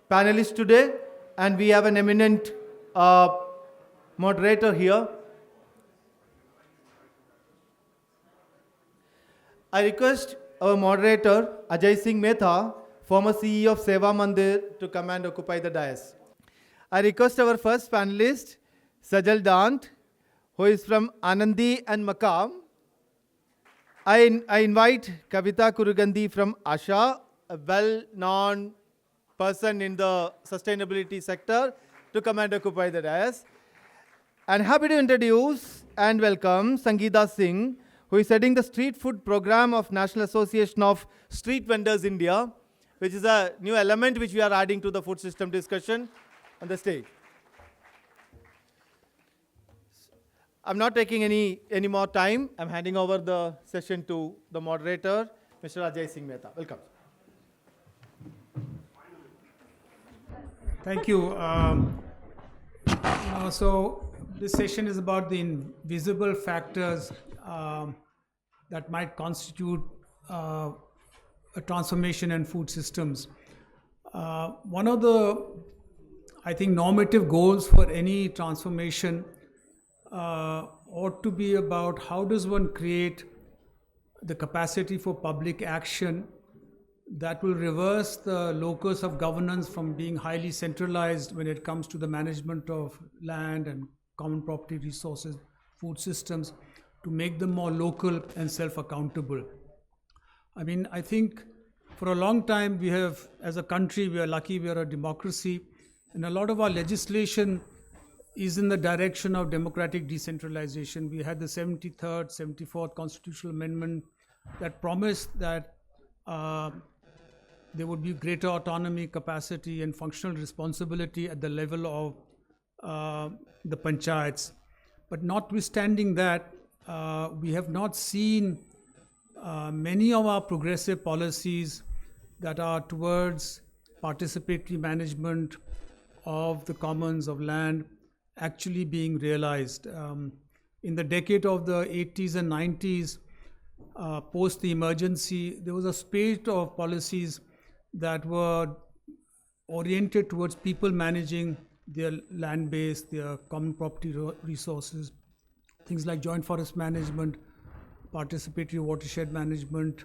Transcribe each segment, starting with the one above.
Panelists today, and we have an eminent moderator here. I request our moderator, Ajay Singh Mehta, former CEO of Seva Mandir, to come and occupy the dais. I request our first panelist, Sajal Dant, who is from Anandi and Makam. I invite Kavita Kurugandhi from Asha, a well-known person in the sustainability sector, to come and occupy the dais. And happy to introduce and welcome Sangeeta Singh, who is heading the street food program of National Association of Street Vendors India, which is a new element which we are adding to the food system discussion on the stage. I'm not taking any more time. I'm handing over the session to the moderator, Mr. Ajay Singh Mehta. Welcome. Thank you. So this session is about the invisible factors that might constitute a transformation in food systems. One of the, I think, normative goals for any transformation ought to be about how does one create the capacity for public action that will reverse the locus of governance from being highly centralized when it comes to the management of land and common property resources, food systems, to make them more local and self-accountable. I mean, I think for a long time we have, as a country, we are lucky we are a democracy, and a lot of our legislation is in the direction of democratic decentralization. We had the 73rd, 74th Constitutional Amendment that promised that there would be greater autonomy, capacity, and functional responsibility at the level of the panchayats. But notwithstanding that, we have not seen many of our progressive policies that are towards participatory management of the commons of land actually being realized. In the decade of the 80s and 90s, post the emergency, there was a spate of policies that were oriented towards people managing their land base, their common property resources, things like joint forest management, participatory watershed management,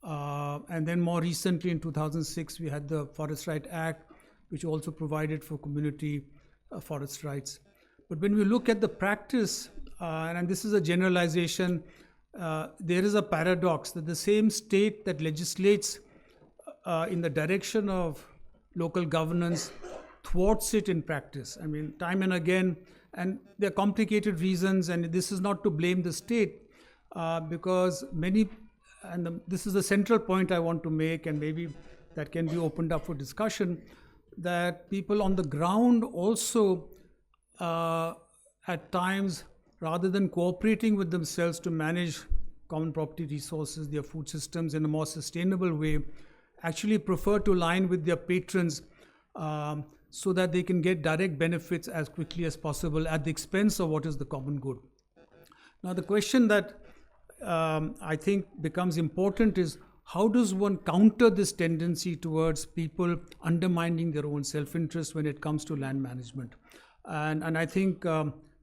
and then more recently in 2006 we had the Forest Right Act, which also provided for community forest rights. But when we look at the practice, and this is a generalization, there is a paradox that the same state that legislates in the direction of local governance thwarts it in practice. I mean, time and again, and there are complicated reasons, and this is not to blame the state, because this is the central point I want to make, and maybe that can be opened up for discussion, that people on the ground also at times, rather than cooperating with themselves to manage common property resources, their food systems in a more sustainable way, actually prefer to align with their patrons so that they can get direct benefits as quickly as possible at the expense of what is the common good. Now, the question that I think becomes important is, how does one counter this tendency towards people undermining their own self-interest when it comes to land management? And I think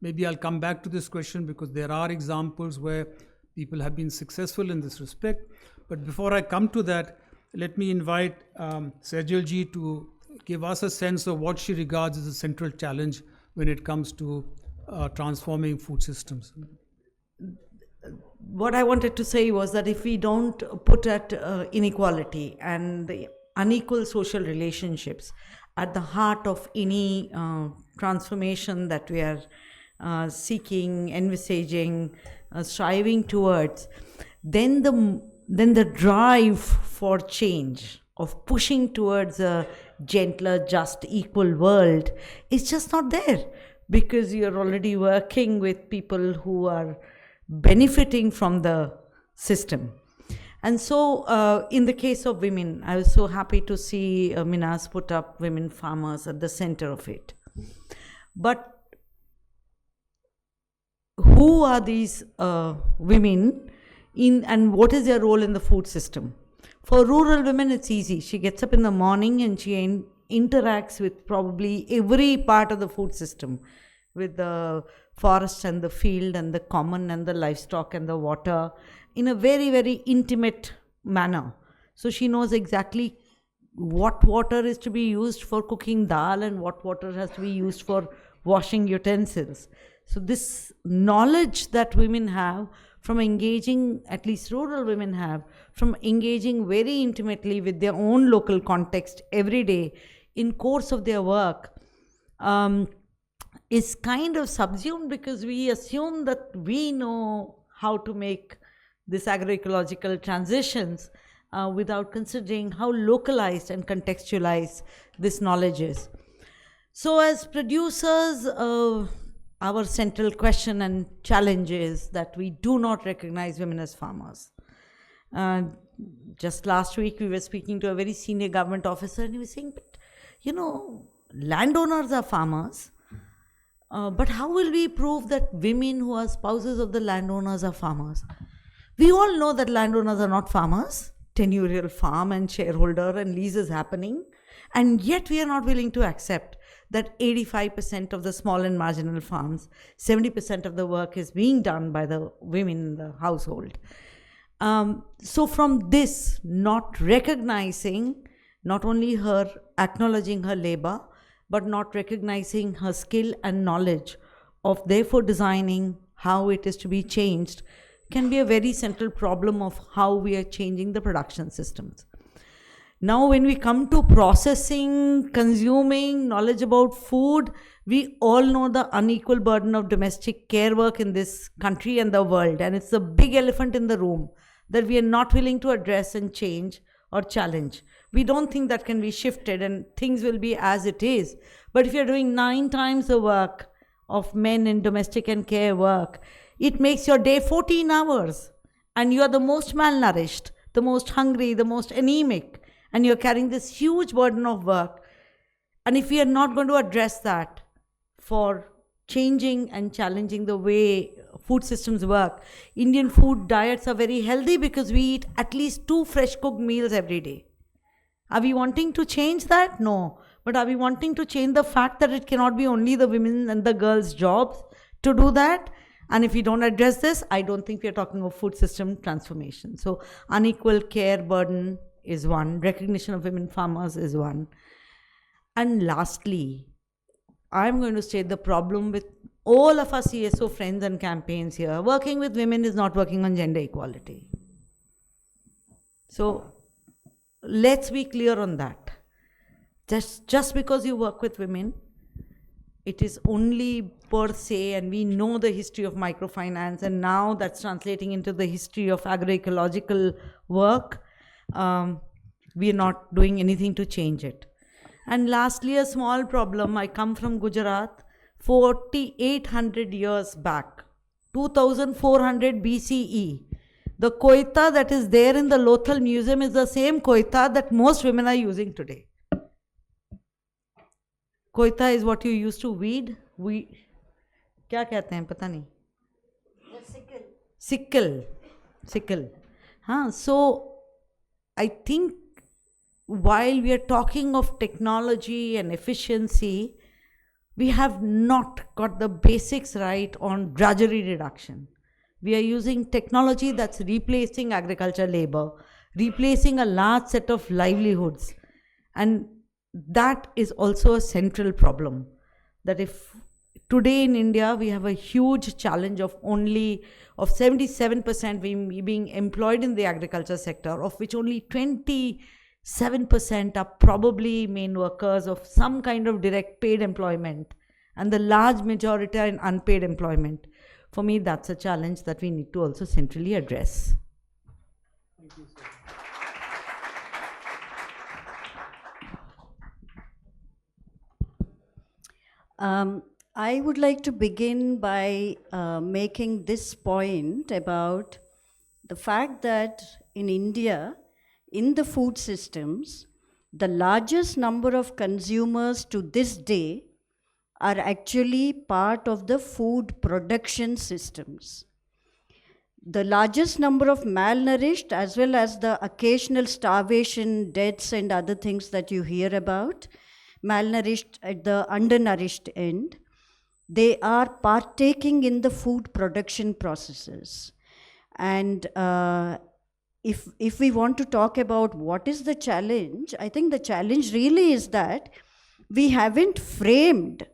maybe I'll come back to this question because there are examples where people have been successful in this respect. But before I come to that, let me invite Sajal ji to give us a sense of what she regards as a central challenge when it comes to transforming food systems. What I wanted to say was that if we don't put at inequality and the unequal social relationships at the heart of any transformation that we are seeking, envisaging, striving towards, then the drive for change, of pushing towards a gentler, just, equal world is just not there, because you're already working with people who are benefiting from the system. And so, in the case of women, I was so happy to see Minas put up women farmers at the center of it. But who are these women and what is their role in the food system? For rural women, it's easy. She gets up in the morning and she interacts with probably every part of the food system, with the forest and the field and the common and the livestock and the water in a very, very intimate manner. So she knows exactly what water is to be used for cooking dal and what water has to be used for washing utensils. So this knowledge that women have from engaging, at least rural women have, from engaging very intimately with their own local context every day in course of their work, is kind of subsumed because we assume that we know how to make this agroecological transitions without considering how localized and contextualized this knowledge is. So as producers, our central question and challenge is that we do not recognize women as farmers. Just last week, we were speaking to a very senior government officer, and he was saying, but, you know, landowners are farmers, but how will we prove that women who are spouses of the landowners are farmers? We all know that landowners are not farmers. Tenurial farm and shareholder and lease is happening, and yet we are not willing to accept that 85% of the small and marginal farms, 70% of the work is being done by the women in the household. So from this, not recognizing not only her acknowledging her labor, but not recognizing her skill and knowledge of therefore designing how it is to be changed, can be a very central problem of how we are changing the production systems. Now, when we come to processing, consuming, knowledge about food, we all know the unequal burden of domestic care work in this country and the world. And it's a big elephant in the room that we are not willing to address and change or challenge. We don't think that can be shifted and things will be as it is. But if you're doing 9 times the work of men in domestic and care work, it makes your day 14 hours. And you are the most malnourished, the most hungry, the most anemic. And you're carrying this huge burden of work. And if we are not going to address that for changing and challenging the way food systems work, Indian food diets are very healthy because we eat at least 2 fresh cooked meals every day. Are we wanting to change that? No. But are we wanting to change the fact that it cannot be only the women and the girls' jobs to do that? And if we don't address this, I don't think we are talking of food system transformation. So unequal care burden is one, recognition of women farmers is one. And lastly, I'm going to state the problem with all of our CSO friends and campaigns here. Working with women is not working on gender equality. So let's be clear on that. Just because you work with women, it is only per se, and we know the history of microfinance, and now that's translating into the history of agroecological work. We are not doing anything to change it. And lastly, a small problem. I come from Gujarat, 4,800 years back, 2400 BCE. The koita that is there in the Lothal Museum is the same koita that most women are using today. Koita is what you used to weed. क्या कहते हैं पता नहीं. Sickle. So I think while we are talking of technology and efficiency, we have not got the basics right on drudgery reduction. We are using technology that's replacing agriculture labor, replacing a large set of livelihoods. And that is also a central problem. That if today in India, we have a huge challenge of 77% being employed in the agriculture sector, of which only 27% are probably main workers of some kind of direct paid employment, and the large majority are in unpaid employment. For me, that's a challenge that we need to also centrally address. Thank you, sir. I would like to begin by making this point about the fact that in India, in the food systems, the largest number of consumers to this day are actually part of the food production systems. The largest number of malnourished, as well as the occasional starvation, deaths, and other things that you hear about, malnourished at the undernourished end, they are partaking in the food production processes. And if we want to talk about what is the challenge, I think the challenge really is that we haven't framed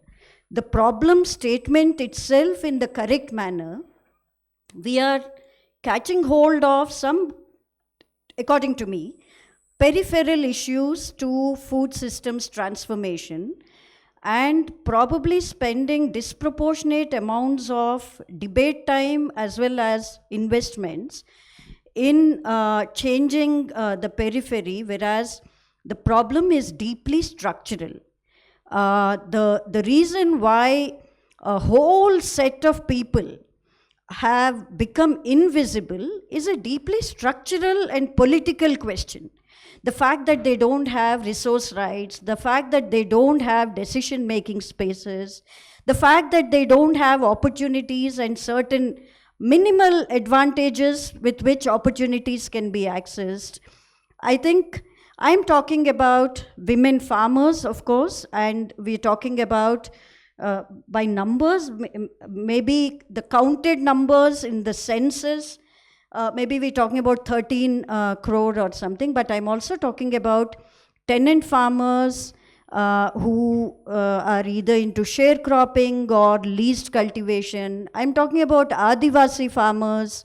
the problem statement itself in the correct manner. We are catching hold of some, according to me, peripheral issues to food systems transformation, and probably spending disproportionate amounts of debate time as well as investments in changing the periphery, whereas the problem is deeply structural. The reason why a whole set of people have become invisible is a deeply structural and political question. The fact that they don't have resource rights, the fact that they don't have decision-making spaces, the fact that they don't have opportunities and certain minimal advantages with which opportunities can be accessed. I think I'm talking about women farmers, of course, and we're talking about by numbers, maybe the counted numbers in the census, maybe we're talking about 13 crore or something, but I'm also talking about tenant farmers who are either into sharecropping or leased cultivation. I'm talking about Adivasi farmers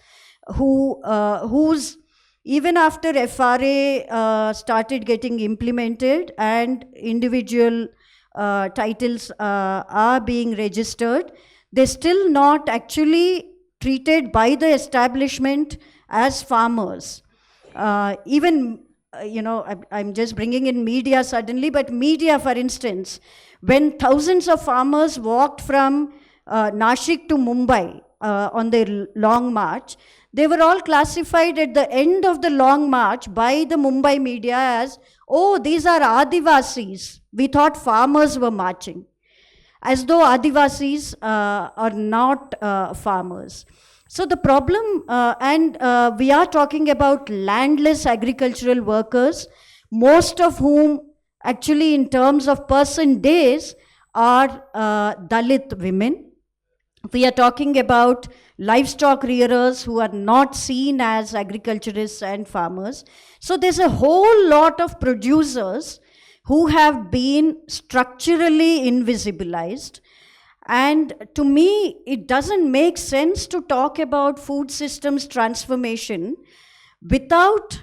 whose even after FRA started getting implemented and individual titles are being registered, they're still not actually treated by the establishment as farmers. Even, I'm just bringing in media suddenly, but media, for instance, when thousands of farmers walked from Nashik to Mumbai on their long march, they were all classified at the end of the long march by the Mumbai media as, oh, these are Adivasis. We thought farmers were marching, as though Adivasis are not farmers. So the problem, and we are talking about landless agricultural workers, most of whom actually in terms of person days are Dalit women. We are talking about livestock rearers who are not seen as agriculturists and farmers. So there's a whole lot of producers who have been structurally invisibilized. And to me, it doesn't make sense to talk about food systems transformation without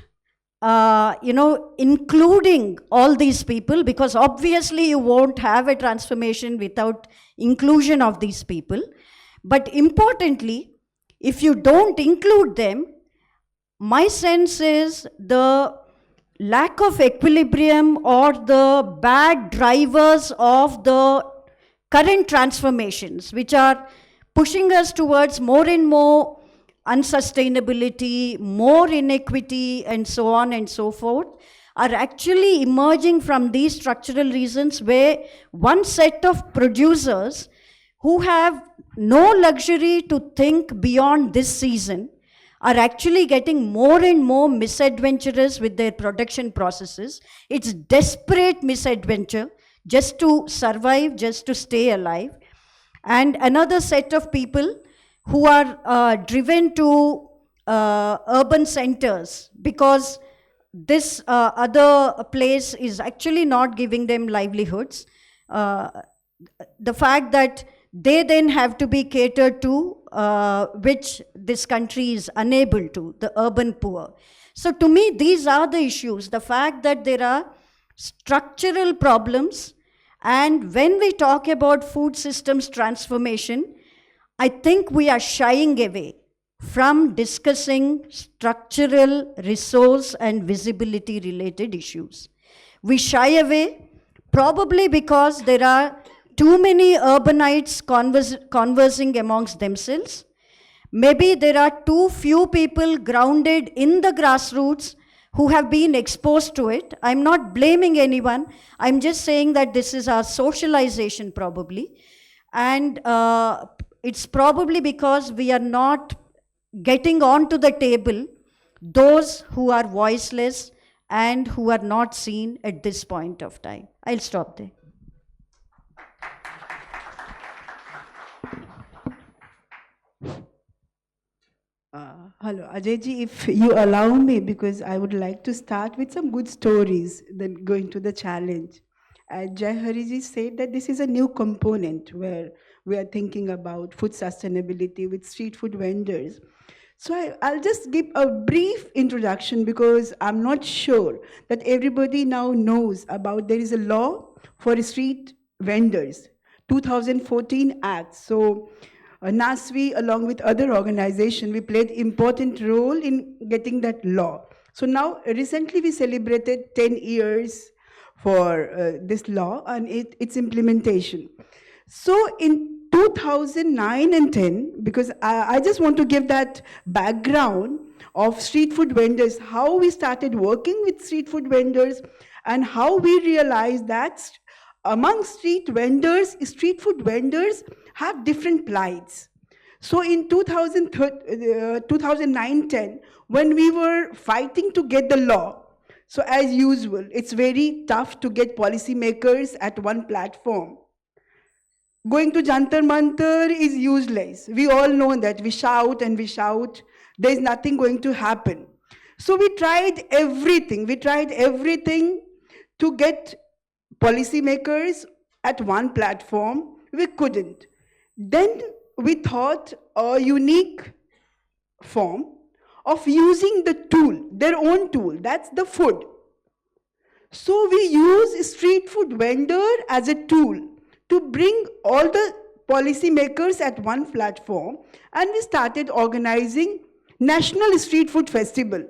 including all these people, because obviously you won't have a transformation without inclusion of these people. But importantly, if you don't include them, my sense is the lack of equilibrium or the bad drivers of the current transformations, which are pushing us towards more and more unsustainability, more inequity, and so on and so forth, are actually emerging from these structural reasons where one set of producers who have no luxury to think beyond this season are actually getting more and more misadventurous with their production processes. It's desperate misadventure just to survive, just to stay alive. And another set of people who are driven to urban centers because this other place is actually not giving them livelihoods. The fact that they then have to be catered to, which this country is unable to, the urban poor. So to me, these are the issues, the fact that there are structural problems. And when we talk about food systems transformation, I think we are shying away from discussing structural, resource, and visibility related issues. We shy away probably because there are too many urbanites conversing amongst themselves. Maybe there are too few people grounded in the grassroots who have been exposed to it. I'm not blaming anyone. I'm just saying that this is our socialization probably. And it's probably because we are not getting onto the table those who are voiceless and who are not seen at this point of time. I'll stop there. Hello, Ajayji, if you allow me, because I would like to start with some good stories, then go into the challenge. Jai Hariji said that this is a new component where we are thinking about food sustainability with street food vendors. So I'll just give a brief introduction because I'm not sure that everybody now knows about there is a law for street vendors, 2014 Act. So NASWI, along with other organizations, we played important role in getting that law. So now, recently we celebrated 10 years for this law and its implementation. So in 2009 and 10, because I just want to give that background of street food vendors, how we started working with street food vendors and how we realized that among street food vendors have different plights. So in 2009-10, when we were fighting to get the law, so as usual, it's very tough to get policymakers at one platform. Going to Jantar Mantar is useless. We all know that. We shout and we shout. There's nothing going to happen. So we tried everything. We tried everything to get policymakers at one platform. We couldn't. Then we thought a unique form of using the tool, their own tool, that's the food. So we use street food vendor as a tool to bring all the policymakers at one platform, and we started organizing National Street Food Festival.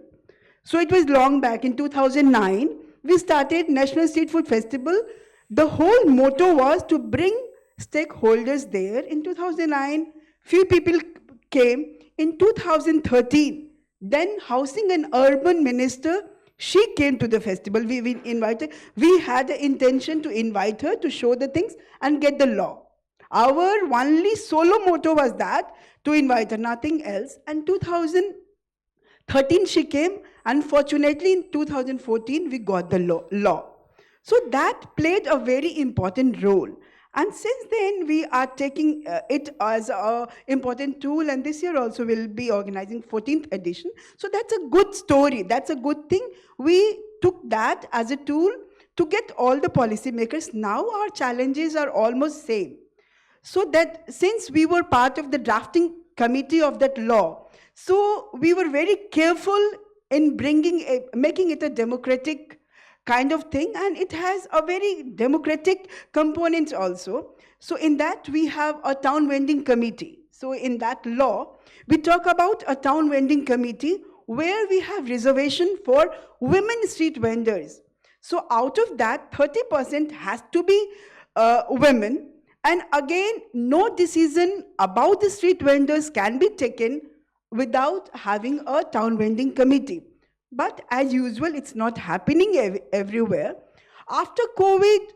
So it was long back in 2009, we started National Street Food Festival. The whole motto was to bring stakeholders there. In 2009, few people came. In 2013, then Housing and Urban Minister, she came to the festival. We invited, we had the intention to invite her to show the things and get the law. Our only solo motto was that, to invite her, nothing else. And 2013 she came. Unfortunately, in 2014, we got the law. So that played a very important role. And since then, we are taking it as an important tool, and this year also we'll be organizing 14th edition. So that's a good story. That's a good thing. We took that as a tool to get all the policymakers. Now our challenges are almost same. So that since we were part of the drafting committee of that law, so we were very careful in making it a democratic kind of thing, and it has a very democratic component also. So in that we have a town vending committee. So in that law, we talk about a town vending committee where we have reservation for women street vendors. So out of that, 30% has to be women. And again, no decision about the street vendors can be taken without having a town vending committee. But as usual, it's not happening everywhere. After COVID,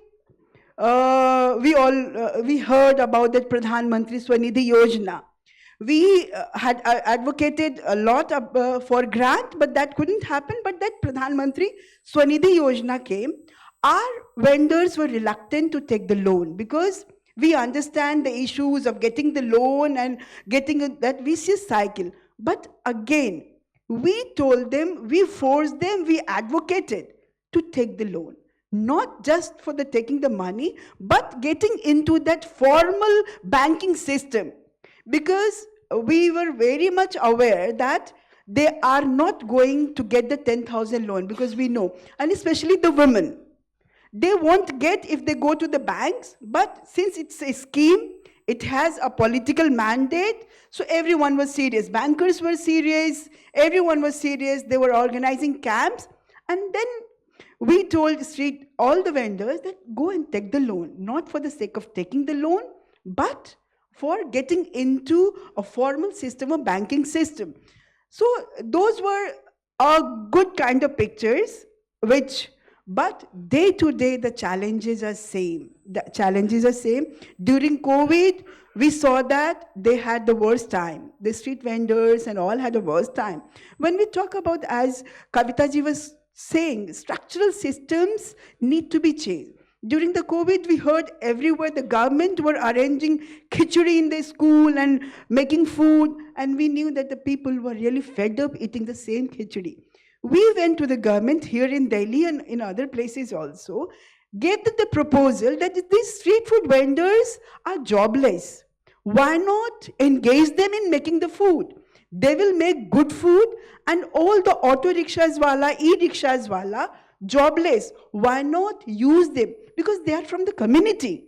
we heard about that Pradhan Mantri Swanidhi Yojana. We had advocated a lot for grant, but that couldn't happen. But that Pradhan Mantri Swanidhi Yojana came. Our vendors were reluctant to take the loan because we understand the issues of getting the loan and getting that vicious cycle. But again, we told them, we forced them, we advocated to take the loan. Not just for the taking the money, but getting into that formal banking system. Because we were very much aware that they are not going to get the 10,000 loan, because we know, and especially the women. They won't get if they go to the banks, but since it's a scheme, it has a political mandate, so everyone was serious. Bankers were serious, everyone was serious, they were organizing camps, and then we told all the vendors that go and take the loan, not for the sake of taking the loan, but for getting into a formal system, a banking system. So those were good kind of pictures, but day to day the challenges are same. The challenges are same. During COVID, we saw that they had the worst time. The street vendors and all had the worst time. When we talk about, as Kavita ji was saying, structural systems need to be changed. During the COVID, we heard everywhere the government were arranging khichdi in the school and making food, and we knew that the people were really fed up eating the same khichdi. We went to the government here in Delhi and in other places also, gave them the proposal that these street food vendors are jobless. Why not engage them in making the food? They will make good food, and all the auto rickshaws wala, e-rickshaws wala, jobless. Why not use them? Because they are from the community.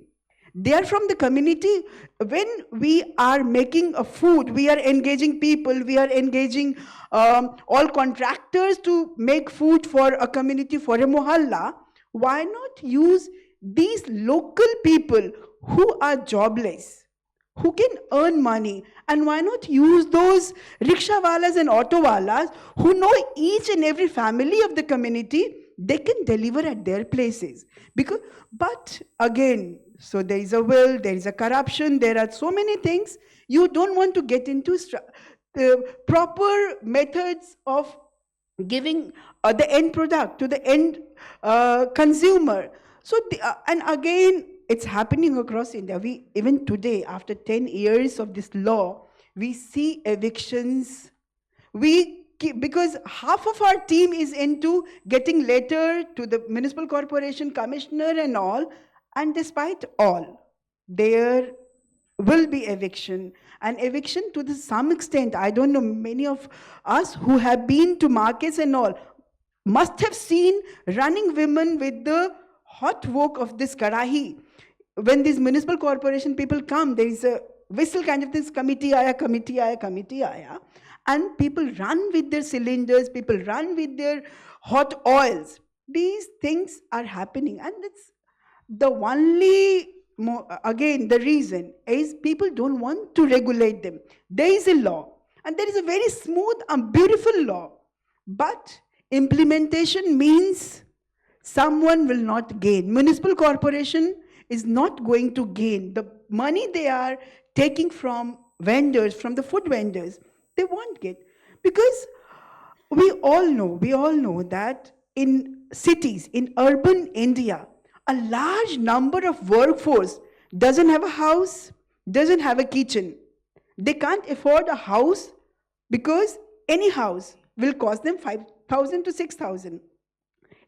They are from the community. When we are making a food, we are engaging people, we are engaging all contractors to make food for a community, for a mohalla. Why not use these local people who are jobless, who can earn money? And why not use those rickshawalas and autowalas who know each and every family of the community? They can deliver at their places. But again, so there is a will, there is a corruption, there are so many things. You don't want to get into proper methods of giving the end product to the end consumer. So, and again, it's happening across India. Even today, after 10 years of this law, we see evictions. Because half of our team is into getting letter to the municipal corporation commissioner and all, and despite all, there will be eviction. And eviction to some extent, I don't know, many of us who have been to markets and all, must have seen running women with the hot wok of this karahi. When these municipal corporation people come, there is a whistle kind of this, committee aaya, committee aaya, committee aaya. And people run with their cylinders, people run with their hot oils. These things are happening. And it's the only, again, the reason is people don't want to regulate them. There is a law, and there is a very smooth and beautiful law. But implementation means someone will not gain. Municipal corporation is not going to gain. The money they are taking from vendors, from the food vendors, they won't get. Because we all know that in cities, in urban India, a large number of workforce doesn't have a house, doesn't have a kitchen. They can't afford a house because any house will cost them 5,000 to 6,000.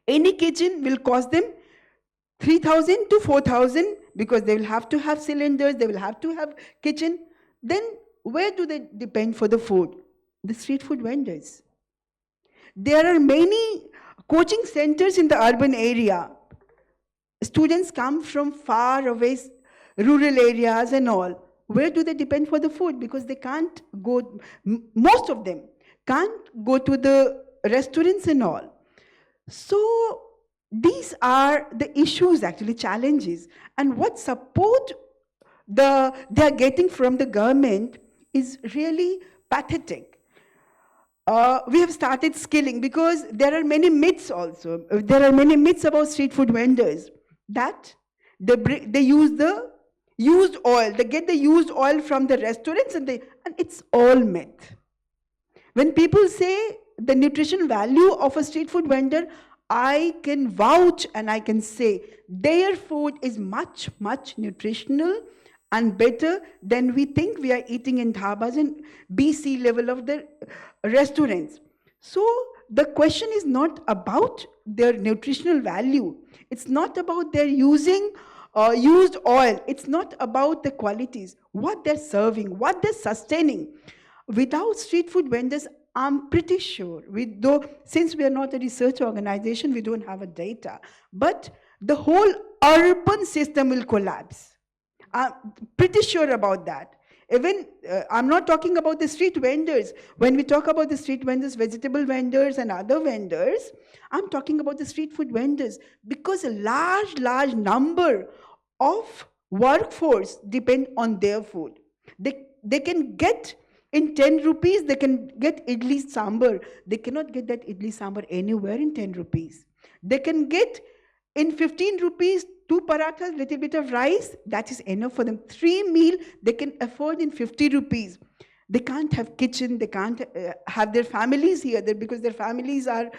Any kitchen will cost them 3,000 to 4,000 because they will have to have cylinders, they will have to have kitchen. Then where do they depend for the food? The street food vendors. There are many coaching centers in the urban area. Students come from far away rural areas and all. Where do they depend for the food? Because they can't go, most of them can't go to the restaurants and all. So these are the issues, actually, challenges. And what support they are getting from the government is really pathetic. We have started skilling because there are many myths also. There are many myths about street food vendors that they use the used oil. They get the used oil from the restaurants and it's all myth. When people say the nutrition value of a street food vendor, I can vouch and I can say their food is much, much nutritional and better than we think we are eating in dhabas and BC level of the restaurants. So the question is not about their nutritional value. It's not about their using used oil. It's not about the qualities, what they're serving, what they're sustaining. Without street food vendors, I'm pretty sure, since we are not a research organization, we don't have a data, but the whole urban system will collapse. I'm pretty sure about that. Even, I'm not talking about the street vendors. When we talk about the street vendors, vegetable vendors and other vendors, I'm talking about the street food vendors because a large number of workforce depend on their food. They can get in 10 rupees, they can get idli sambar. They cannot get that idli sambar anywhere in 10 rupees. They can get in 15 rupees, 2 parathas, little bit of rice, that is enough for them. 3 meal they can afford in 50 rupees. They can't have kitchen, they can't have their families here because their families are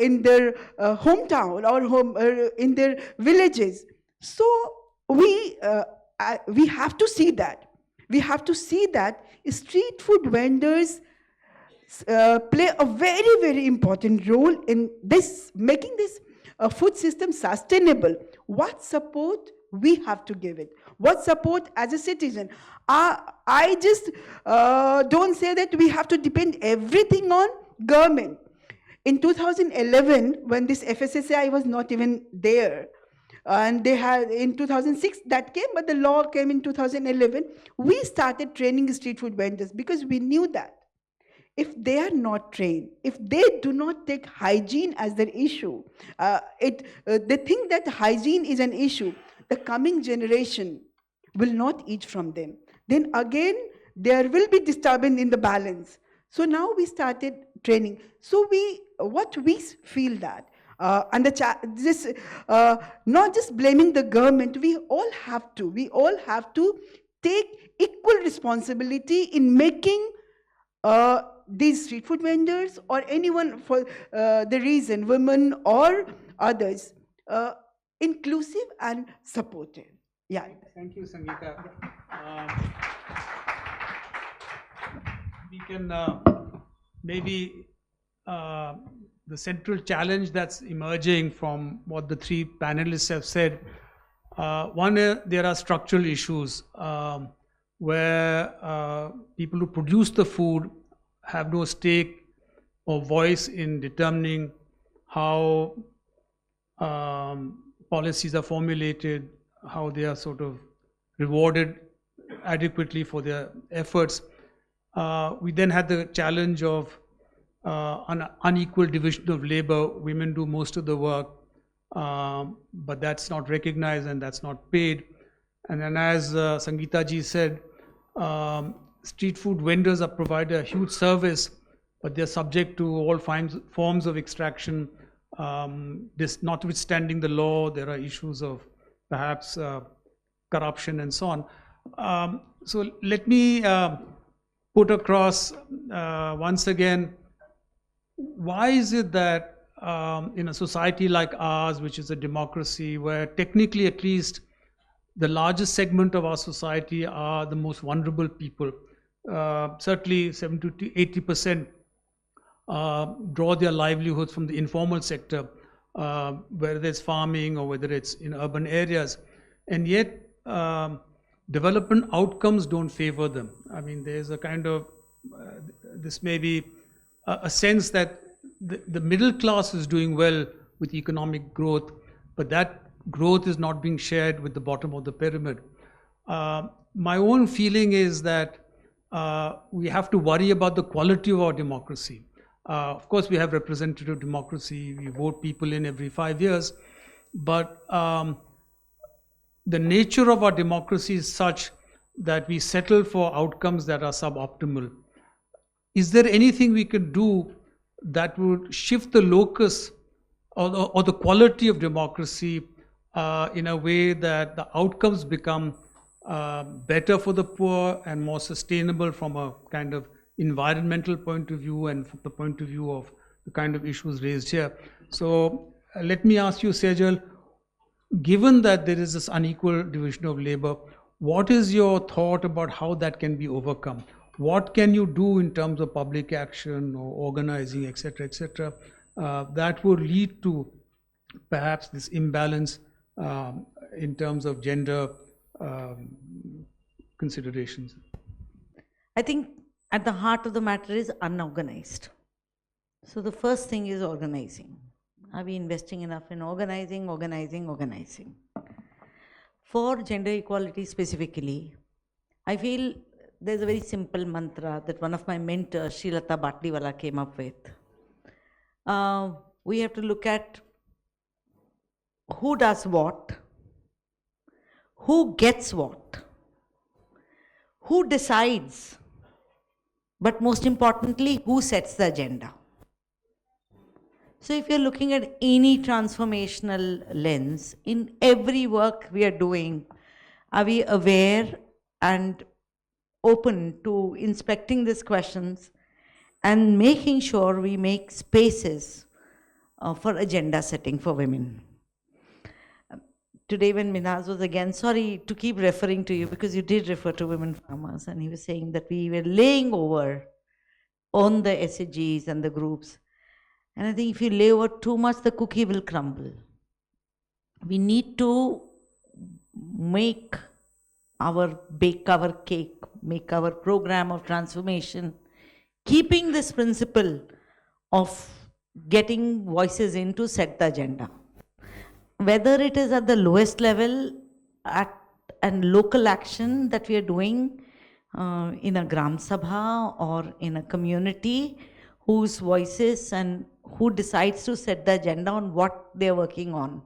in their hometown or in their villages. So we have to see that. We have to see that street food vendors play a very, very important role in this, making this food system sustainable. What support we have to give it? What support as a citizen? I just don't say that we have to depend everything on government. In 2011, when this FSSAI was not even there, and they had in 2006 that came, but the law came in 2011, we started training street food vendors because we knew that if they are not trained, if they do not take hygiene as their issue, they think that hygiene is an issue, the coming generation will not eat from them. Then again, there will be disturbance in the balance. So now we started training. So what we feel that, and this, not just blaming the government, we all have to take equal responsibility in making these street food vendors or anyone for the reason, women or others, inclusive and supportive. Yeah. Thank you, Sangeeta. We can maybe the central challenge that's emerging from what the three panelists have said. One, there are structural issues where people who produce the food have no stake or voice in determining how policies are formulated, how they are sort of rewarded adequately for their efforts. We then had the challenge of an unequal division of labor. Women do most of the work, but that's not recognized and that's not paid. And then, as Sangeeta ji said, street food vendors are provided a huge service, but they're subject to all forms of extraction. This notwithstanding the law, there are issues of perhaps corruption and so on. So let me put across once again, why is it that in a society like ours, which is a democracy, where technically at least the largest segment of our society are the most vulnerable people, certainly 70 to 80% draw their livelihoods from the informal sector, whether it's farming or whether it's in urban areas, and yet development outcomes don't favor them. I mean, there's a kind of, this may be a sense that the middle class is doing well with economic growth, but that growth is not being shared with the bottom of the pyramid. My own feeling is that we have to worry about the quality of our democracy. Of course, we have representative democracy, we vote people in every 5 years, but the nature of our democracy is such that we settle for outcomes that are suboptimal. Is there anything we could do that would shift the locus or the quality of democracy in a way that the outcomes become better for the poor and more sustainable from a kind of environmental point of view and from the point of view of the kind of issues raised here? So let me ask you, Sejal, given that there is this unequal division of labor, what is your thought about how that can be overcome? What can you do in terms of public action or organizing, etc., that would lead to perhaps this imbalance in terms of gender considerations? I think at the heart of the matter is unorganized. So the first thing is organizing. Are we investing enough in organizing? For gender equality specifically, I feel there's a very simple mantra that one of my mentors, Srilata Batliwala, came up with. We have to look at who does what, who gets what, who decides, but most importantly, who sets the agenda. So if you're looking at any transformational lens, in every work we are doing, are we aware and open to inspecting these questions and making sure we make spaces for agenda setting for women? Today when Minhas was again, sorry to keep referring to you because you did refer to women farmers, and he was saying that we were laying over on the SHGs and the groups. And I think if you lay over too much, the cookie will crumble. We need to bake our cake, make our program of transformation, keeping this principle of getting voices in to set the agenda. Whether it is at the lowest level and local action that we are doing in a Gram Sabha or in a community whose voices and who decides to set the agenda on what they're working on.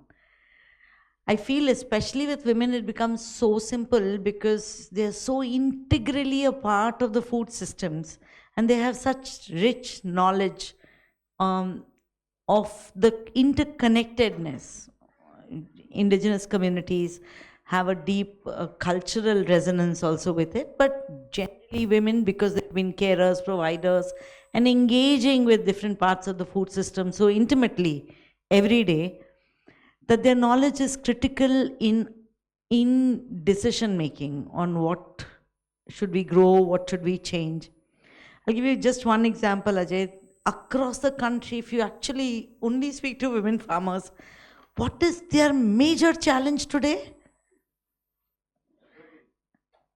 I feel especially with women it becomes so simple because they're so integrally a part of the food systems and they have such rich knowledge of the interconnectedness. Indigenous communities have a deep cultural resonance also with it, but generally women, because they've been carers, providers, and engaging with different parts of the food system so intimately every day, that their knowledge is critical in decision making on what should we grow, what should we change. I'll give you just one example, Ajay. Across the country, if you actually only speak to women farmers, what is their major challenge today?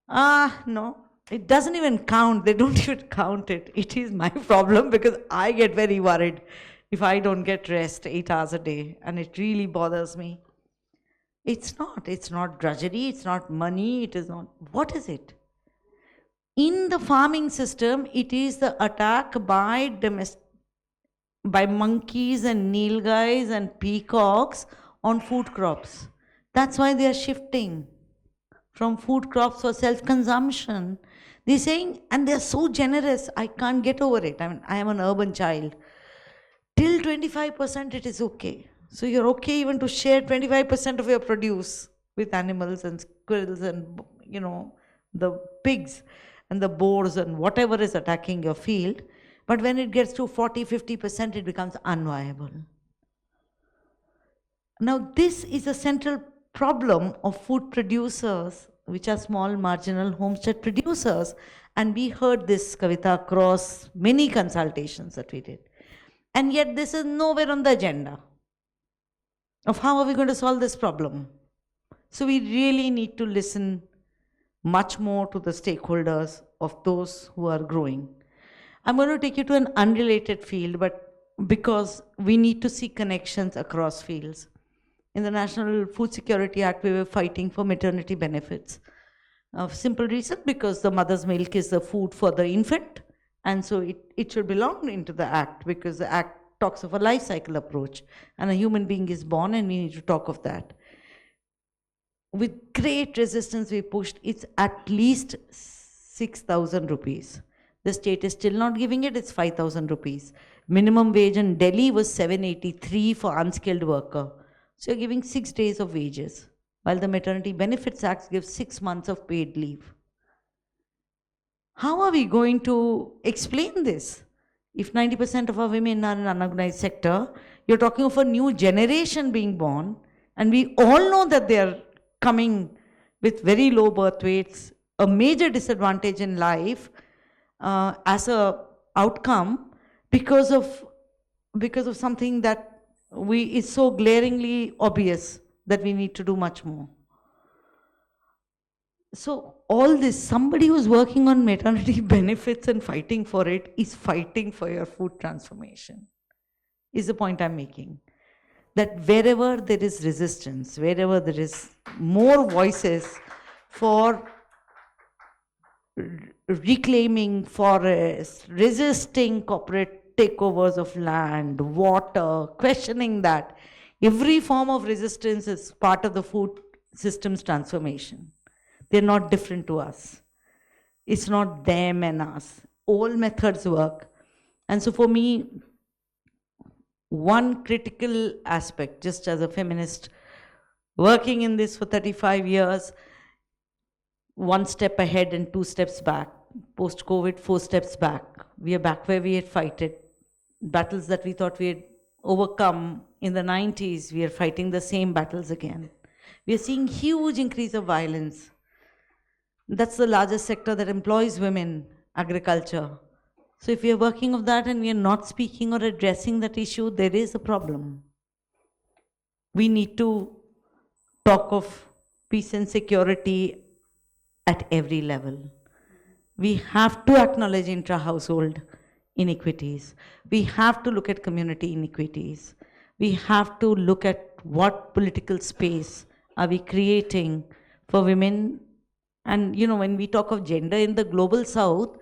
No, it doesn't even count. They don't even count it. It is my problem because I get very worried if I don't get rest 8 hours a day, and it really bothers me. It's not drudgery, it's not money, it is not, what is it? In the farming system, it is the attack by monkeys and nilgais and peacocks on food crops. That's why they are shifting from food crops for self-consumption. They're saying, and they're so generous, I can't get over it. I mean, I am an urban child. Till 25% it is okay. So you're okay even to share 25% of your produce with animals and squirrels and, you know, the pigs and the boars and whatever is attacking your field. But when it gets to 40-50%, it becomes unviable. Now, this is a central problem of food producers, which are small marginal homestead producers. And we heard this, Kavita, across many consultations that we did. And yet this is nowhere on the agenda of how are we going to solve this problem. So we really need to listen much more to the stakeholders of those who are growing. I'm going to take you to an unrelated field, but because we need to see connections across fields. In the National Food Security Act, we were fighting for maternity benefits. Of simple reason, because the mother's milk is the food for the infant, and so it should belong into the act, because the act talks of a life cycle approach, and a human being is born, and we need to talk of that. With great resistance, we pushed. It's at least 6,000 rupees. The state is still not giving it. It's 5,000 rupees. Minimum wage in Delhi was 783 for unskilled worker. So you're giving 6 days of wages, while the Maternity Benefits Act gives 6 months of paid leave. How are we going to explain this? If 90% of our women are in unorganized sector, you're talking of a new generation being born, and we all know that they are coming with very low birth weights, a major disadvantage in life as a outcome because of something that is so glaringly obvious that we need to do much more. So all this, somebody who's working on maternity benefits and fighting for it is fighting for your food transformation, is the point I'm making. That wherever there is resistance, wherever there is more voices for reclaiming forests, resisting corporate takeovers of land, water, questioning that, every form of resistance is part of the food system's transformation. They're not different to us. It's not them and us. All methods work. And so for me, one critical aspect, just as a feminist, working in this for 35 years, one step ahead and two steps back. Post COVID, 4 steps back. We are back where we had fighted. Battles that we thought we had overcome in the 90s, we are fighting the same battles again. We are seeing huge increase of violence. That's the largest sector that employs women, agriculture. So if we are working of that and we are not speaking or addressing that issue, there is a problem. We need to talk of peace and security at every level. We have to acknowledge intra-household inequities. We have to look at community inequities. We have to look at what political space are we creating for women. And when we talk of gender in the global south,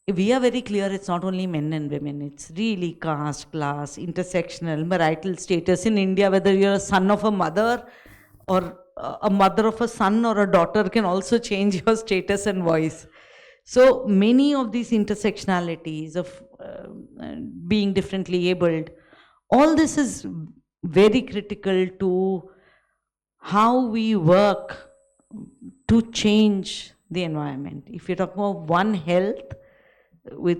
we are very clear it's not only men and women, it's really caste, class, intersectional, marital status. In India, whether you're a son of a mother or a mother of a son or a daughter can also change your status and voice. So many of these intersectionalities of being differently abled, all this is very critical to how we work to change the environment. If you're talking about One Health, with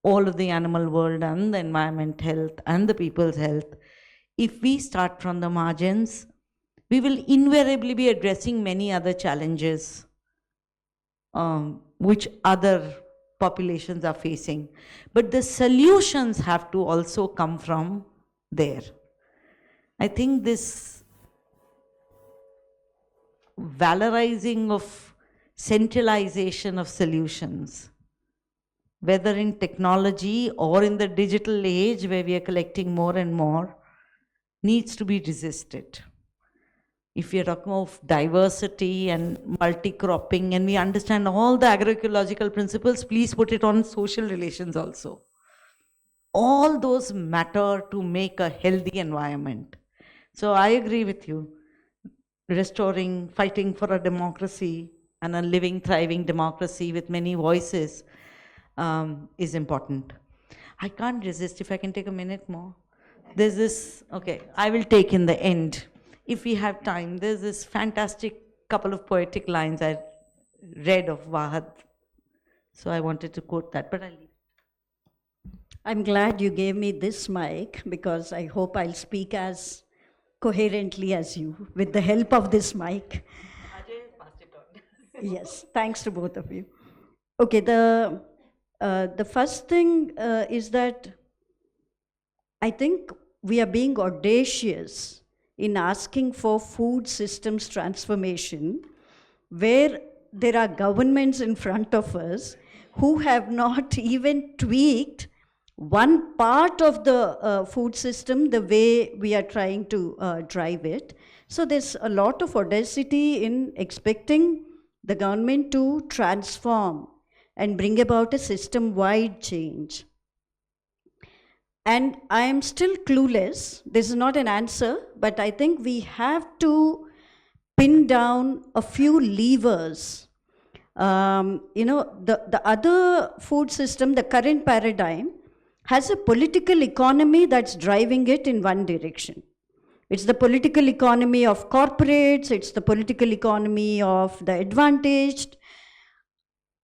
all of the animal world and the environment health and the people's health, if we start from the margins, we will invariably be addressing many other challenges which other populations are facing. But the solutions have to also come from there. I think this valorizing of centralization of solutions, whether in technology or in the digital age where we are collecting more and more, needs to be resisted. If we are talking of diversity and multi-cropping and we understand all the agroecological principles, please put it on social relations also. All those matter to make a healthy environment. So I agree with you. Restoring, fighting for a democracy and a living, thriving democracy with many voices is important. I can't resist, if I can take a minute more. There's this, okay, I will take in the end. If we have time, there's this fantastic couple of poetic lines I read of Wahad. So I wanted to quote that, but I'll leave. I'm glad you gave me this mic because I hope I'll speak as coherently as you with the help of this mic. Ajay, pass it on. Yes, thanks to both of you. Okay, the first thing is that I think we are being audacious in asking for food systems transformation where there are governments in front of us who have not even tweaked one part of the food system the way we are trying to drive it. So there's a lot of audacity in expecting the government to transform and bring about a system-wide change. And I am still clueless. This is not an answer, but I think we have to pin down a few levers. The other food system, the current paradigm, has a political economy that's driving it in one direction. It's the political economy of corporates, it's the political economy of the advantaged.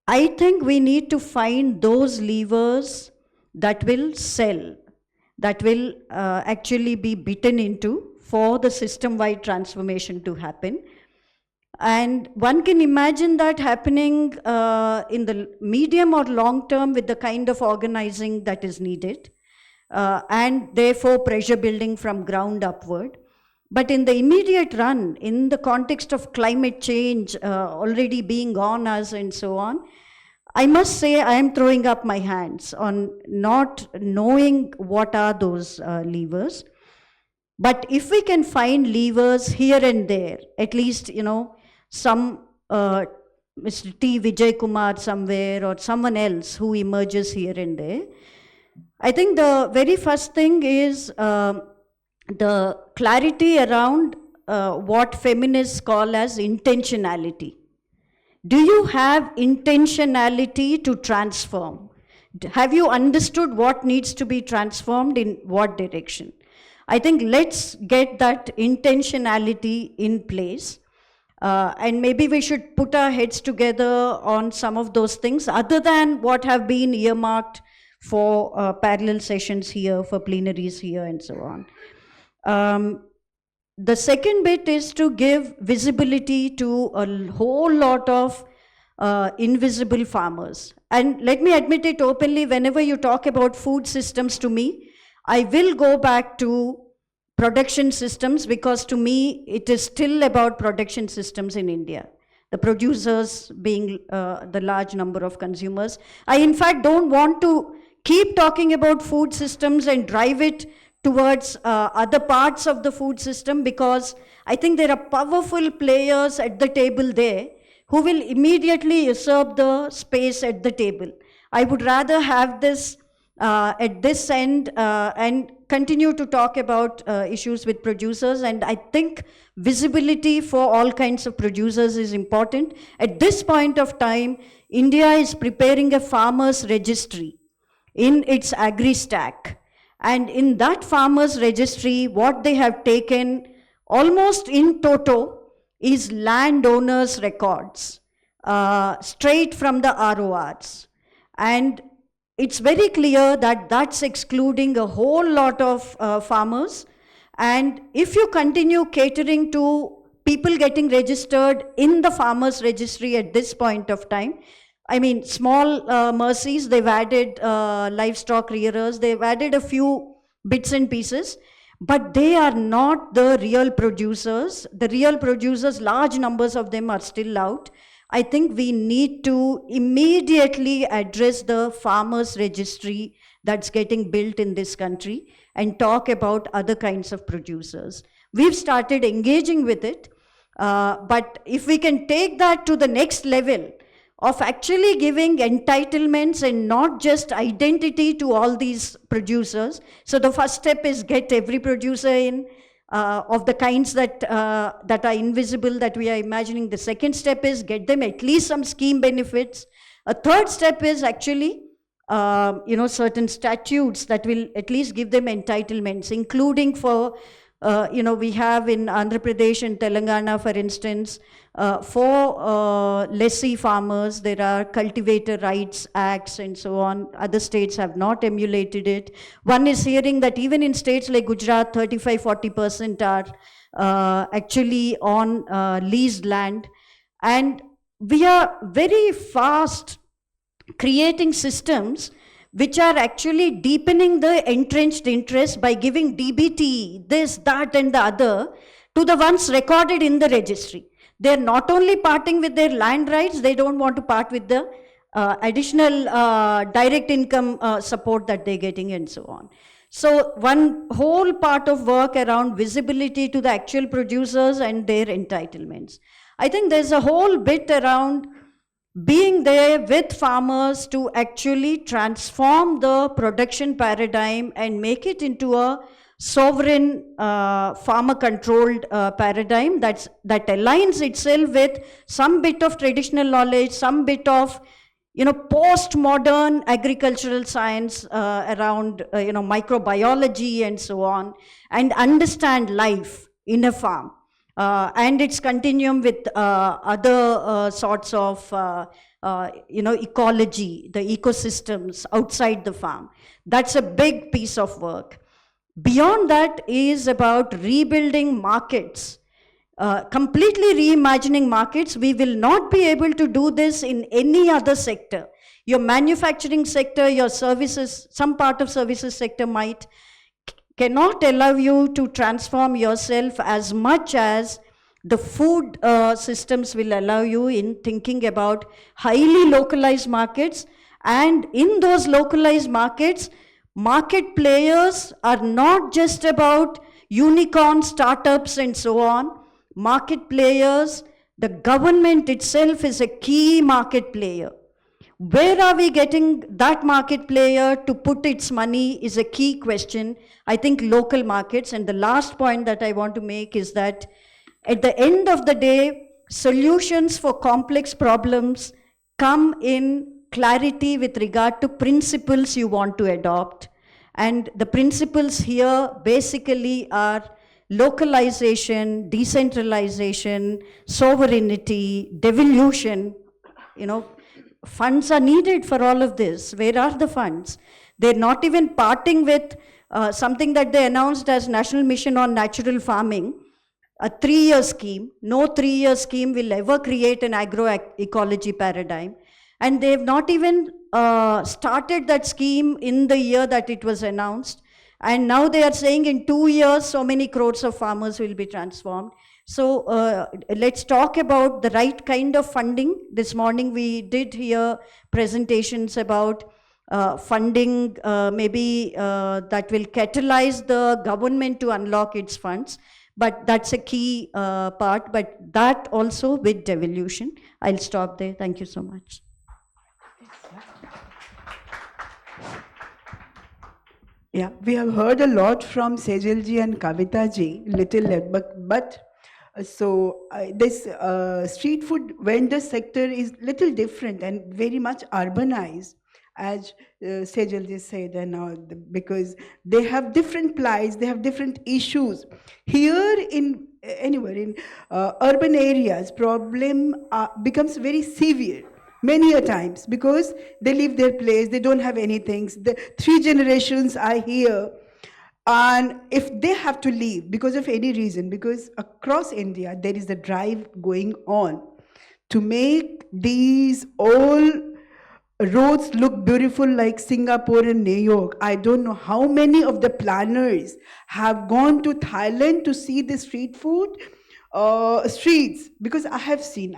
I think we need to find those levers that will sell, that will actually be bitten into for the system-wide transformation to happen. And one can imagine that happening in the medium or long term with the kind of organizing that is needed, and therefore pressure building from ground upward. But in the immediate run, in the context of climate change already being on us and so on, I must say I am throwing up my hands on not knowing what are those levers. But if we can find levers here and there, at least, some Mr. T. Vijay Kumar somewhere or someone else who emerges here and there, I think the very first thing is the clarity around what feminists call as intentionality. Do you have intentionality to transform? Have you understood what needs to be transformed in what direction? I think let's get that intentionality in place. And maybe we should put our heads together on some of those things other than what have been earmarked for parallel sessions here, for plenaries here, and so on. The second bit is to give visibility to a whole lot of invisible farmers. And let me admit it openly, whenever you talk about food systems to me, I will go back to production systems, because to me it is still about production systems in India. The producers being the large number of consumers. I in fact don't want to keep talking about food systems and drive it towards other parts of the food system, because I think there are powerful players at the table there who will immediately usurp the space at the table. I would rather have this at this end and continue to talk about issues with producers, and I think visibility for all kinds of producers is important. At this point of time, India is preparing a farmers registry in its agri-stack. And in that farmers registry, what they have taken almost in toto is landowners' records, straight from the RORs. And it's very clear that that's excluding a whole lot of farmers. And if you continue catering to people getting registered in the farmers registry at this point of time, I mean, small mercies, they've added livestock rearers, they've added a few bits and pieces, but they are not the real producers. The real producers, large numbers of them are still out. I think we need to immediately address the farmers registry that's getting built in this country and talk about other kinds of producers. We've started engaging with it, but if we can take that to the next level of actually giving entitlements and not just identity to all these producers. So the first step is get every producer in, of the kinds that are invisible that we are imagining. The second step is get them at least some scheme benefits. A third step is actually certain statutes that will at least give them entitlements, including for we have in Andhra Pradesh and Telangana, for instance, for lessee farmers, there are cultivator rights acts and so on. Other states have not emulated it. One is hearing that even in states like Gujarat, 35-40% are actually on leased land. And we are very fast creating systems which are actually deepening the entrenched interest by giving DBT, this, that, and the other to the ones recorded in the registry. They're not only parting with their land rights, they don't want to part with the additional direct income support that they're getting and so on. So one whole part of work around visibility to the actual producers and their entitlements. I think there's a whole bit around being there with farmers to actually transform the production paradigm and make it into a sovereign farmer controlled paradigm that aligns itself with some bit of traditional knowledge, some bit of post-modern agricultural science around microbiology and so on, and understand life in a farm. And its continuum with other sorts of ecology, the ecosystems outside the farm. That's a big piece of work. Beyond that is about rebuilding markets, completely reimagining markets. We will not be able to do this in any other sector. Your manufacturing sector, your services, some part of services sector cannot allow you to transform yourself as much as the food systems will allow you in thinking about highly localized markets. And in those localized markets, market players are not just about unicorn startups and so on. Market players, the government itself is a key market player. Where are we getting that market player to put its money is a key question. I think local markets. And the last point that I want to make is that at the end of the day, solutions for complex problems come in clarity with regard to principles you want to adopt. And the principles here basically are localization, decentralization, sovereignty, devolution. You know, funds are needed for all of this. Where are the funds? They're not even parting with something that they announced as National Mission on Natural Farming, a 3-year scheme. No 3-year scheme will ever create an agroecology paradigm. And they've not even started that scheme in the year that it was announced. And now they are saying in 2 years, so many crores of farmers will be transformed. So let's talk about the right kind of funding. This morning we did hear presentations about funding maybe that will catalyze the government to unlock its funds. But that's a key part, but that also with devolution. I'll stop there. Thank you so much. Yeah, we have heard a lot from Sejal ji and Kavita ji, this street food vendor sector is little different and very much urbanized, as Sejal ji said, and because they have different plights, they have different issues. Here in anywhere in urban areas, problem becomes very severe. Many a times, because they leave their place, they don't have anything. The 3 generations are here, and if they have to leave because of any reason, because across India there is a drive going on to make these all roads look beautiful like Singapore and New York. I don't know how many of the planners have gone to Thailand to see the street food streets, because I have seen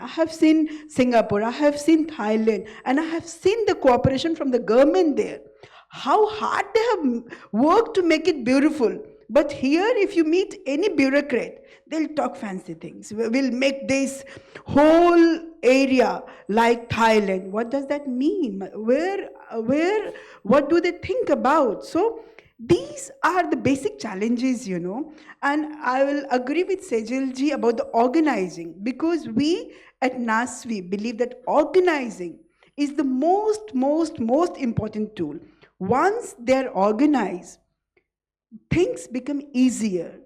Singapore, I have seen Thailand, and I have seen the cooperation from the government there. How hard they have worked to make it beautiful. But here, if you meet any bureaucrat, they'll talk fancy things. We'll make this whole area like Thailand. What does that mean? What do they think about? So these are the basic challenges, and I will agree with Sejal ji about the organizing, because we at NASWI believe that organizing is the most important tool. Once they're organized, things become easier.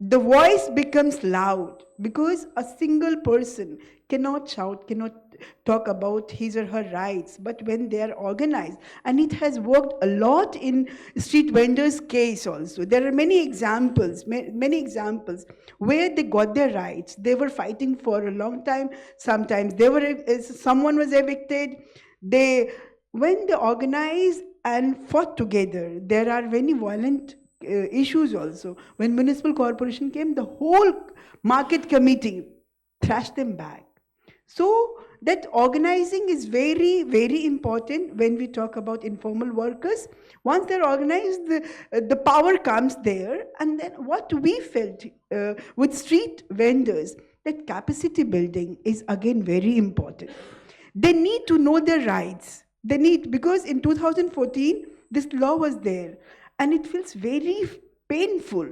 The voice becomes loud, because a single person cannot shout, cannot talk about his or her rights. But when they are organized, and it has worked a lot in street vendors' case also. There are many examples where they got their rights. They were fighting for a long time. Sometimes someone was evicted. When they organized and fought together, there are many violent issues also. When municipal corporation came, the whole market committee thrashed them back. So that organizing is very, very important when we talk about informal workers. Once they're organized, the power comes there. And then what we felt with street vendors, that capacity building is again very important. They need to know their rights. Because in 2014, this law was there. And it feels very painful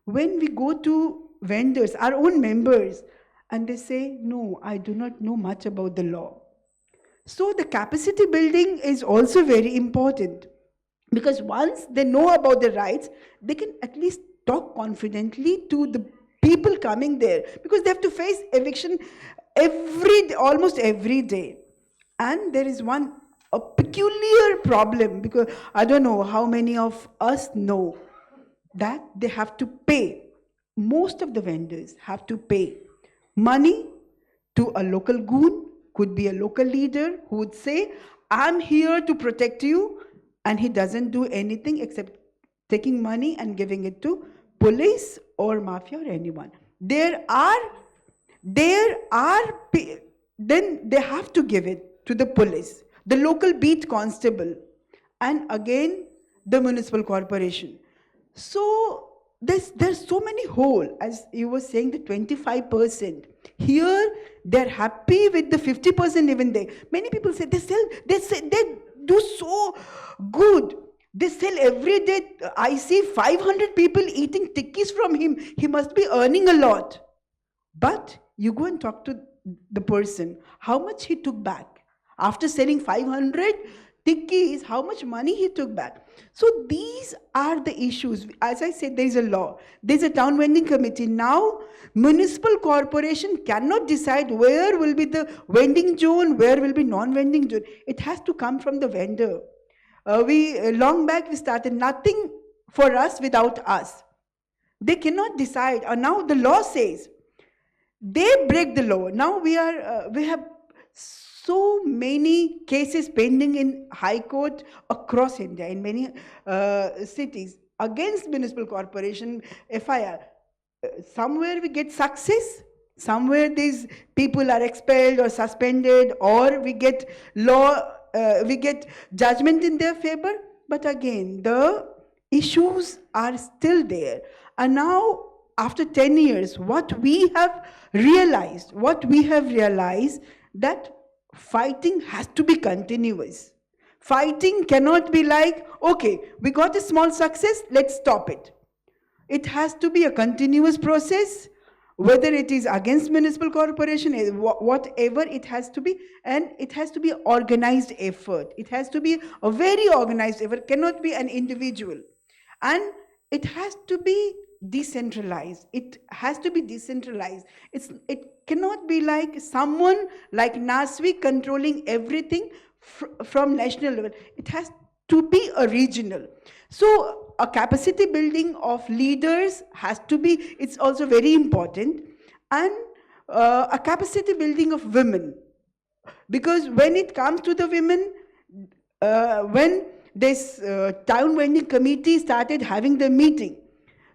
when we go to vendors, our own members, and they say, no, I do not know much about the law. So the capacity building is also very important, because once they know about their rights, they can at least talk confidently to the people coming there, because they have to face eviction almost every day. And there is a peculiar problem, because I don't know how many of us know that they have to pay. Most of the vendors have to pay money to a local goon, could be a local leader who would say, I'm here to protect you, and he doesn't do anything except taking money and giving it to police or mafia or anyone. Then they have to give it to the police, the local beat constable, and again the municipal corporation. So there's so many holes, as you were saying, the 25%. Here they're happy with the 50% even there. Many people say they do so good. They sell every day. I see 500 people eating tikkis from him. He must be earning a lot. But you go and talk to the person, how much he took back. After selling 500 tikkis, how much money he took back. So these are the issues. As I said, there is a law. There is a town vending committee. Now, municipal corporation cannot decide where will be the vending zone, where will be non-vending zone. It has to come from the vendor. Long back we started nothing for us without us. They cannot decide. Now the law says they break the law. Now we have so many cases pending in High Court across India, in many cities, against municipal corporation FIR. Somewhere we get success, somewhere these people are expelled or suspended, or we get judgment in their favor. But again, the issues are still there. And now, after 10 years, what we have realized that fighting has to be continuous. Fighting cannot be like, okay, we got a small success, let's stop it. It has to be a continuous process, whether it is against municipal corporation, whatever it has to be, and it has to be organized effort. It has to be a very organized effort, cannot be an individual. And it has to be decentralized. It has to be decentralized. It cannot be like someone like Naswi controlling everything from national level. It has to be a regional. So a capacity building of leaders has to be, it's also very important. And a capacity building of women. Because when it comes to the women, when this town vending committee started having the meeting,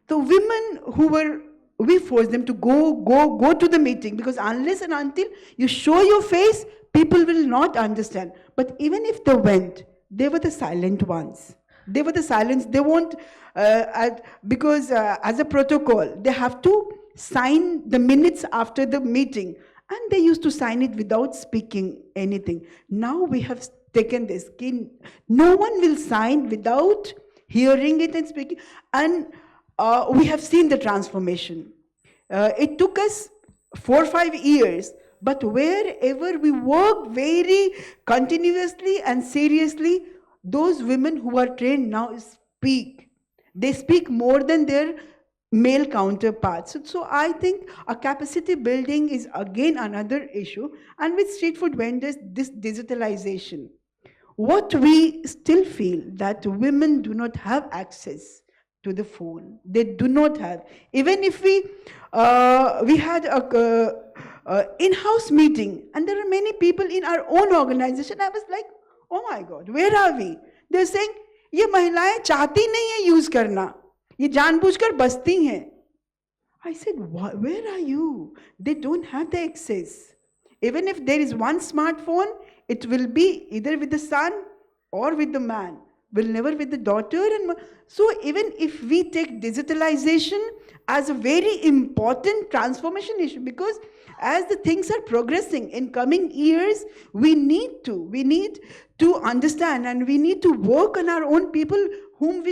the women we forced them to go to the meeting, because unless and until you show your face, people will not understand. But even if they went, they were the silent ones. They were the silence. They won't, because as a protocol, they have to sign the minutes after the meeting. And they used to sign it without speaking anything. Now we have taken this. No one will sign without hearing it and speaking. And we have seen the transformation. It took us 4 or 5 years, but wherever we work very continuously and seriously, those women who are trained now speak. They speak more than their male counterparts. So I think a capacity building is again another issue. And with street food vendors, this digitalization. What we still feel that women do not have access to the phone. They do not have. Even if we had a in-house meeting, and there are many people in our own organization, I was like, oh my God, where are we? They're saying, ये महिलाएं चाहती नहीं है use करना, ये जानबूझकर बसती हैं. I said, where are you? They don't have the access. Even if there is one smartphone, it will be either with the son or with the man, will never with the daughter. And so even if we take digitalization as a very important transformation issue, because as the things are progressing in coming years, we need to understand, and we need to work on our own people whom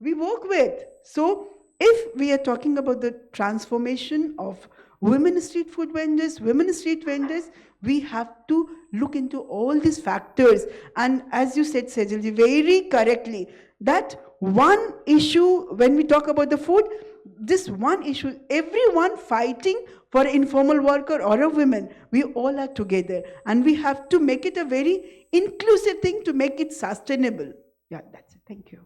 we work with. So if we are talking about the transformation of women street food vendors, women street vendors, we have to look into all these factors. And as you said, Sejalji, very correctly, that one issue, when we talk about the food, this one issue, everyone fighting for an informal worker or a woman, we all are together. And we have to make it a very inclusive thing to make it sustainable. Yeah, that's it. Thank you.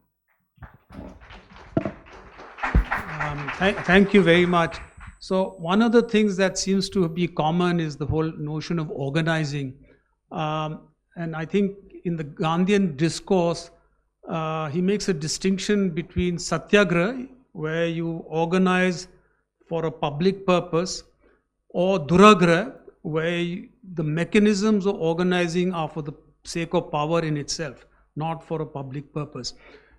Thank you very much. So one of the things that seems to be common is the whole notion of organizing. And I think in the Gandhian discourse, he makes a distinction between satyagraha, where you organize for a public purpose, or duragraha, where the mechanisms of organizing are for the sake of power in itself, not for a public purpose.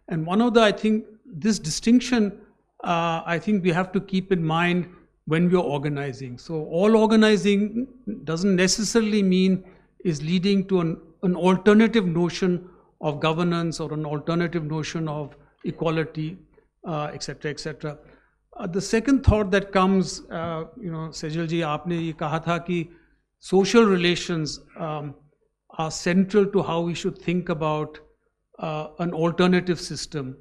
And one of the, I think, this distinction, I think we have to keep in mind when we are organizing. So all organizing doesn't necessarily mean is leading to an alternative notion of governance or an alternative notion of equality, etc., etc. The second thought that comes, Sejalji, आपने ये कहा था कि social relations are central to how we should think about an alternative system.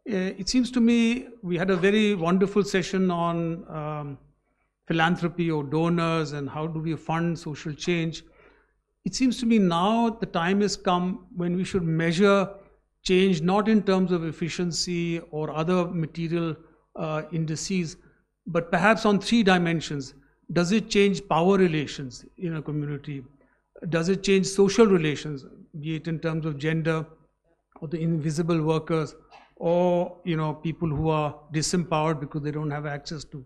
It seems to me we had a very wonderful session on philanthropy or donors and how do we fund social change. It seems to me now the time has come when we should measure change not in terms of efficiency or other material indices, but perhaps on 3 dimensions. Does it change power relations in a community? Does it change social relations, be it in terms of gender or the invisible workers, or people who are disempowered because they don't have access to?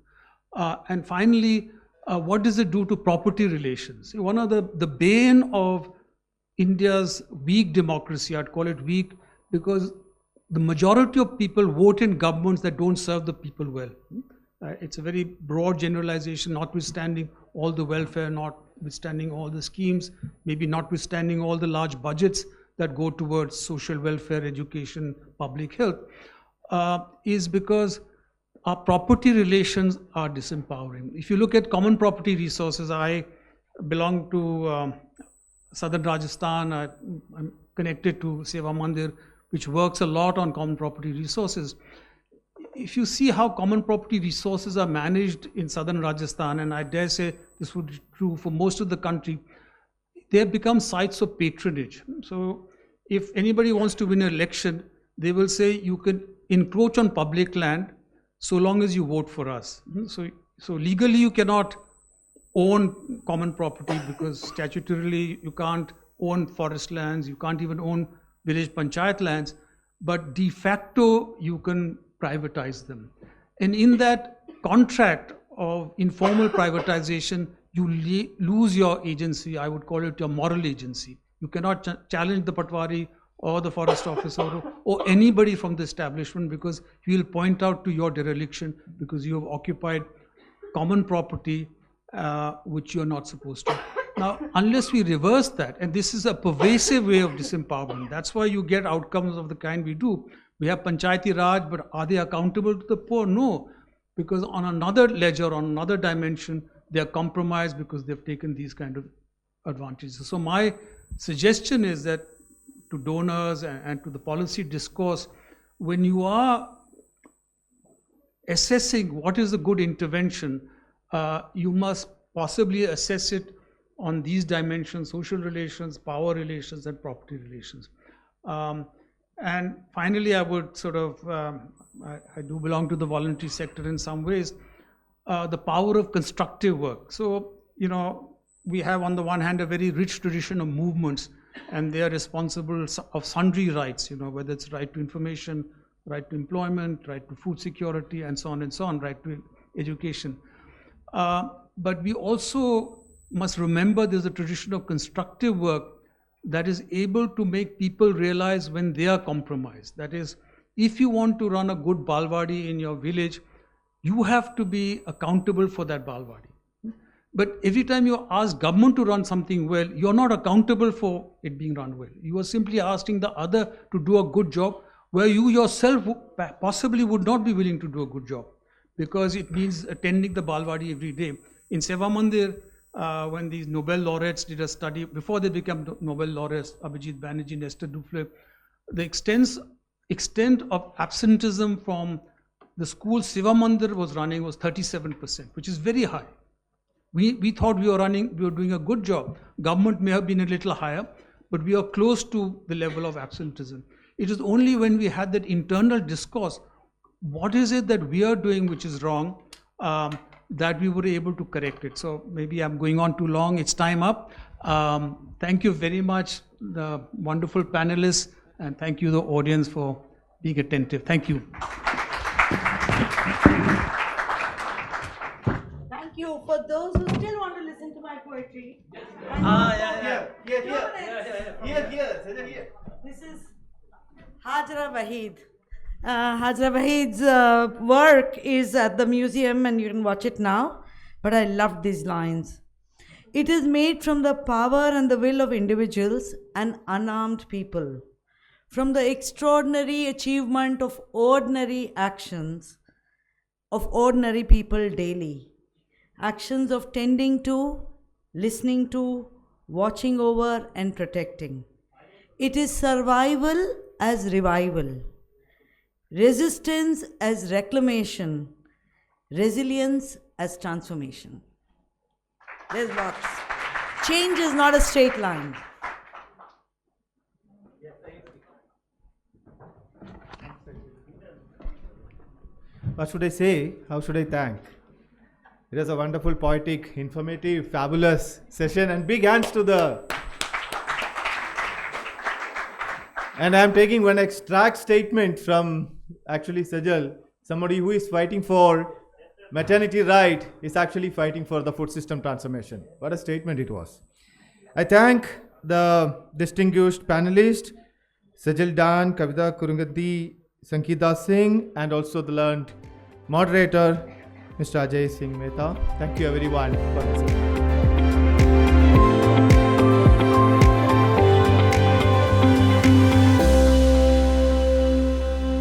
And finally, what does it do to property relations? One of the bane of India's weak democracy, I'd call it weak, because the majority of people vote in governments that don't serve the people well. It's a very broad generalization, notwithstanding all the welfare, notwithstanding all the schemes, maybe notwithstanding all the large budgets that go towards social welfare, education, public health, is because our property relations are disempowering. If you look at common property resources, I belong to southern Rajasthan, I'm connected to Seva Mandir, which works a lot on common property resources. If you see how common property resources are managed in southern Rajasthan, and I dare say this would be true for most of the country, they have become sites of patronage. So if anybody wants to win an election, they will say you can encroach on public land so long as you vote for us. So legally you cannot own common property because statutorily you can't own forest lands, you can't even own village panchayat lands, but de facto you can privatize them. And in that contract of informal privatization, you lose your agency. I would call it your moral agency. You cannot challenge the Patwari or the forest officer or anybody from the establishment, because he will point out to your dereliction because you have occupied common property which you are not supposed to. Now, unless we reverse that, and this is a pervasive way of disempowerment, that's why you get outcomes of the kind we do. We have Panchayati Raj, but are they accountable to the poor? No, because on another ledger, on another dimension, they are compromised because they've taken these kind of advantages. So my suggestion is that to donors and to the policy discourse, when you are assessing what is a good intervention, you must possibly assess it on these dimensions: social relations, power relations, and property relations. And finally, I would sort of, I do belong to the voluntary sector in some ways, the power of constructive work. So, we have on the one hand a very rich tradition of movements, and they are responsible of sundry rights, whether it's right to information, right to employment, right to food security, and so on, right to education. But we also must remember there's a tradition of constructive work that is able to make people realize when they are compromised. That is, if you want to run a good balwadi in your village, you have to be accountable for that balwadi. But every time you ask government to run something well, you're not accountable for it being run well. You are simply asking the other to do a good job where you yourself possibly would not be willing to do a good job, because it means attending the balwadi every day. In Seva Mandir, when these Nobel laureates did a study, before they became Nobel laureates, Abhijit Banerjee and Esther Duflo, the extent of absenteeism from the school Seva Mandir was running was 37%, which is very high. We thought we were doing a good job. Government may have been a little higher, but we are close to the level of absenteeism. It is only when we had that internal discourse, what is it that we are doing which is wrong, that we were able to correct it. So maybe I'm going on too long. It's time up. Thank you very much, the wonderful panelists, and thank you, the audience, for being attentive. Thank you. Thank you. For those who still want to listen to my poetry. Here. This is Hajra Wahid. Hajra Wahid's work is at the museum and you can watch it now. But I loved these lines. It is made from the power and the will of individuals and unarmed people, from the extraordinary achievement of ordinary actions of ordinary people daily, actions of tending to listening to, watching over, and protecting. It is survival as revival, resistance as reclamation, resilience as transformation. There's lots. Change is not a straight line. What should I say? How should I thank? It was a wonderful, poetic, informative, fabulous session, and big hands to the. And I am taking one extract statement from actually Sajal. Somebody who is fighting for maternity right is actually fighting for the food system transformation. What a statement it was. I thank the distinguished panelists, Sajal Dan, Kavita Kurungati, Sankita Singh, and also the learned moderator, Mr. Ajay Singh Mehta. Thank you everyone for listening.